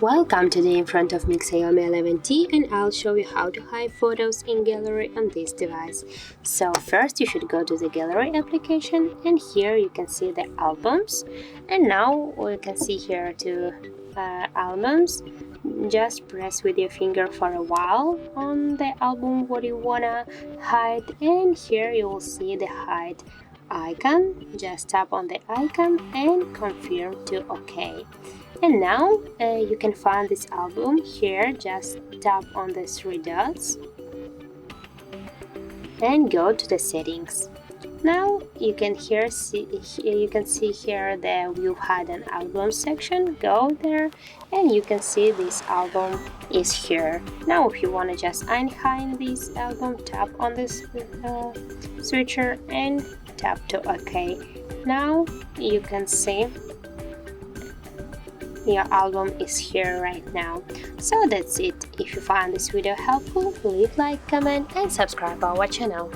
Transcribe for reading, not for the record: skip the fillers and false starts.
Welcome, today in front of me XIAOMI 11T, and I'll show you how to hide photos in gallery on this device. So first you should go to the gallery application, and here you can see the albums. And now we can see here two albums. Just press with your finger for a while on the album what you wanna hide, and here you will see the hide icon. Just tap on the icon and confirm to OK. And now you can find this album here. Just tap on the three dots and go to the settings. Now you can see here the view hidden album section. Go there and you can see this album is here. Now if you want to just unhide this album, tap on this switcher and tap to OK. Now you can see your album is here right now. So that's it. If you found this video helpful, leave like, comment and subscribe our channel.